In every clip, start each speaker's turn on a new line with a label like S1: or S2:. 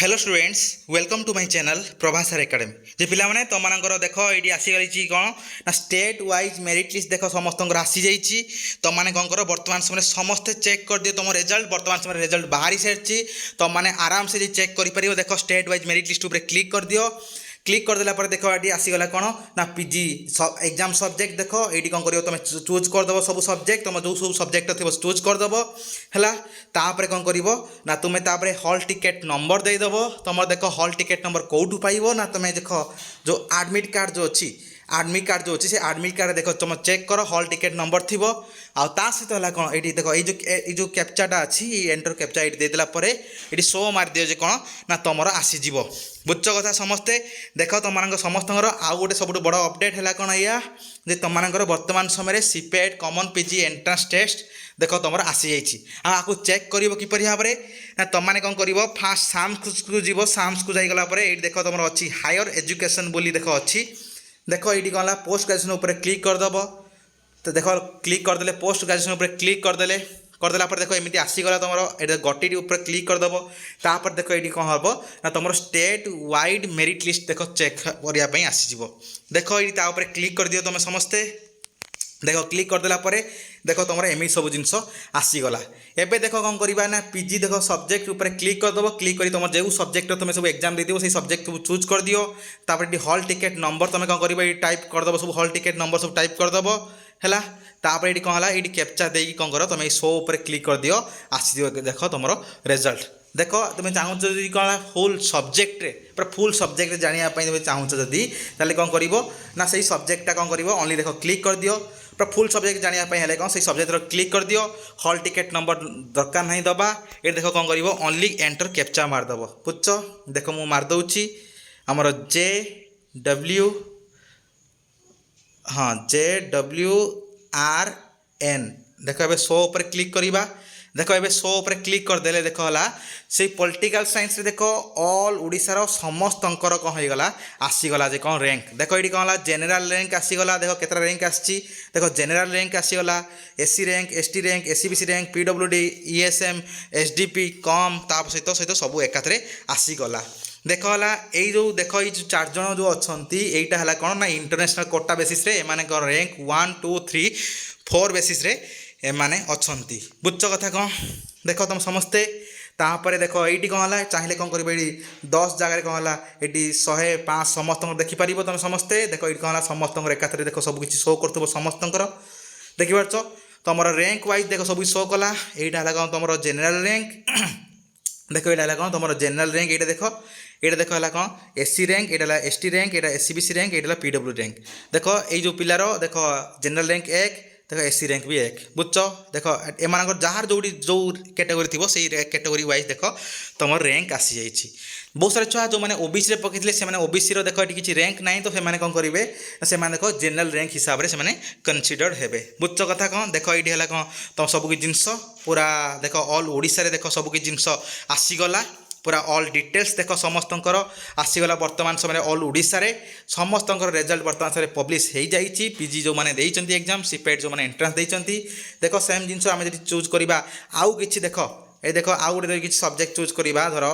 S1: Hello students welcome to my channel Prabhasar academy जे पिला माने तो मानकर देख ये आसी गई कौन ना स्टेट वाइज मेरिट लिस्ट देख समस्त आसी जाइए तो मैंने कौन कर बर्तमान समय समस्ते चेक कर दियो तुम रिजल्ट बर्तमान समय रिजल्ट बाहरी सारी तो मैंने आराम से चेक कर देख स्टेट वाइज मेरिट लिस्ट उपर क्लिक कर दियो क्लिक करदेला देख ये आसीगला कौन ना पीजी एग्जाम सब्जेक्ट देख ये कौन कर तुम चूज करदेव सब सब्जेक्ट तुम जो सब सब्जेक्ट थी चूज करदेव है तापर कौन कर ना तुम्हें हॉल टिकेट नंबर देदेव तुम देख हॉल टिकेट नंबर कौटू पाइब ना तुम्हें देख जो एडमिट कार्ड जो अच्छी एडमिट कार्ड जो अच्छी से एडमिट कार्ड देख तुम चेक कर हॉल टिकेट नंबर थी आ सहित है कौन ये देख ये जो कैप्चाटा अच्छी एंटर कैप्चा ये देदेला ये शो मार दियो जे कौन ना तुम आसीज बुझ कथा समस्ते देख तुम समस्त आउ गोटे सब बड़ अपडेट है कौन या तुम बर्तमान समय CIPET common PG entrance test देख तुम आसी जाइए आपको चेक कर किपर भाव में ना तुमने कौन कर फास्ट साम्स को जीव साम्स को जाइगला ये देख तुम अच्छी हायर एजुकेशन बोली देख अच्छी देख ये कौन है पोस्ट ग्रेजुएशन उपर क्लिक करदेव तो देख क्लिक करदे पोस्ट ग्रेजुएशन उपर क्लिक करदेले देख एमती आसीगला तुम ये गटी उपर क्लिक करदेव तापर देख ये कौन हम ना तुम स्टेट वाइड मेरिट लिस्ट देख चेक करने आसीज देख ये क्लिक कर दियो तुम समस्ते देख क्लिक करदेला देख तुम एम सब जिनस आसीगला एबे देख कौन करवा ना पीजी देख सब्जेक्ट उपर क्लिक करदेव क्लिक कर तुम जो सब्जेक्ट तुम सब एग्जाम दे से सब्जेक्ट सब चूज कर दियो तापर हॉल टिकेट नंबर तुम कौन कर टाइप करदेव सब हॉल टिकेट नंबर सब टाइप करदेव है तापर ये कौन है ये कैप्चा दे कौन कर तुम शो उपर क्लिक कर दियो आसी देख तुम रिजल्ट देख तुम चाहूँ जदि कौन फुल सब्जेक्ट पूरा फुल सब्जेक्ट जानापी तुम चाहूँ जदि कौन कर ना से सब्जेक्टा कौन कर ओनली देख क्लिक कर दियो पूरा फुल सब्जेक्ट जानापी कौन से सब्जेक्ट क्लिक कर दियो हॉल टिकेट नंबर दरकार नहीं दबा ये देख कौन कर ओनली एंटर कैप्चा मारदेव बुझ देख मु मारदे आमर JW हाँ JWRN देख ए शो उपर क्लिक करवा देख ए शो उपर क्लिक करदे देख है से पॉलिटिकल साइंस देख ऑल ओडिशार समस्तंकर कौन होगा आसीगला जे कौन रैंक देख ये कौन है जेनेल रैंक आसीगला देख केतरा रैंक आसी देख जेनेल रैंक आसीगला SC rank ST rank SCBC rank PWD ESM SDP कम ताप सहित सहित सब एकाथरे आसीगला देख है यही जो देख ये जो 4 जन जो अच्छा यहीटा है कौन ना इंटरनेशनल कोटा बेसिस एम कौन रैंक 1 2 3 4 बेसिस एमाने अच्छी बुझ कथा कौन देख तुम समस्ते तापर देख ये कौन है चाहिए कौन कर 10 जगह कौन है ये 100 5 समस्त देखिपार तुम समस्ते देख ये कौन है समस्त एकाथरे देख सबकि शो कर समस्त देखिपार तुम रैंक वाइज देख सब शो कला यहाँ है कौन तुम जेनेल रैंक देख ये है कौन तुम जेनेल रैंक ये देख देख है कौन SC रैंक ये ST रैंक ये SCBC रैंक ये PWD रैंक देख ये जो पिलार देख जेनेल रैंक 1 देख SC रैंक भी 1 बुझ देख एम जार जो जो कैटेगरी थी से कैटेगरी वाइज देख तुम रैंक आसी जाइए बहुत सारे छुआ जो मैंने OBC पकड़े से OBC देख ये किसी रैंक ना तो से कौन करेंगे से देख जेनेल रैंक हिसाब से कनसीडर्ड हे बुझ कथा कौन देख ये है कौन तुम सबकि जिनस पूरा देख ऑल ओडिशा देख सबकि जिनस आसीगला पूरा ऑल डिटेल्स देख समस्त आसीगला बर्तमान समय ऑल ओडिशा रे समस्त रिजल्ट बर्तमान समय पब्लिश हो जाइए पीजी जो मैंने देइचंती एग्जाम सीपेट जो मैंने एंट्रांस देइचंती देख सेम जिनस आम जब चूज करवा आउ कि देख ये देख आउ गोटे किसी सब्जेक्ट चूज करवा धर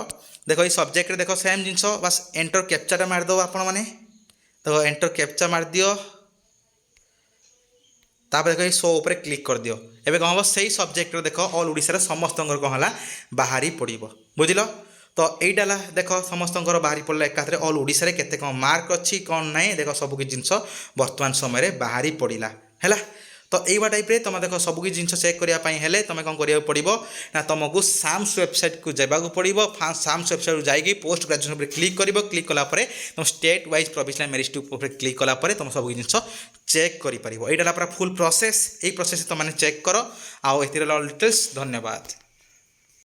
S1: देख ये सब्जेक्ट देख सेम जिनस बस एंटर कैप्चाटा मारदेव आपण मैंने देख एंटर कैप्चा मार दियो तापर देख शो उपर क्लिक कर दियो एबे कौन हम से सब्जेक्ट देख ऑल ओडिशा समस्त कौन है बाहरी पड़ो बुझल तो यहीटा देख समस्त बाहरी पड़ा एकाथरे ऑल ओडिशा केते कौन मार्क अच्छी कौन ना देख सबकि जिनस बर्तमान समय बाहरी पड़ा है तो यही टाइप तुम देख सबकि जिन चेक करने तुम कौन करा पड़ो ना तुमको साम्स वेबसाइट को जावाक पड़ो साम्स वेबसाइट जाकि पोस्ट ग्रेजुएशन क्लिक कर क्लिक कलापर तुम स्टेट वाइज प्रोविजनल मेरिट उपर क्लिक कलापर तुम सब जिन चेक कर यहाँ पूरा फुल प्रोसेस यही प्रोसेस तुमने चेक कर आउ डिटेल्स धन्यवाद।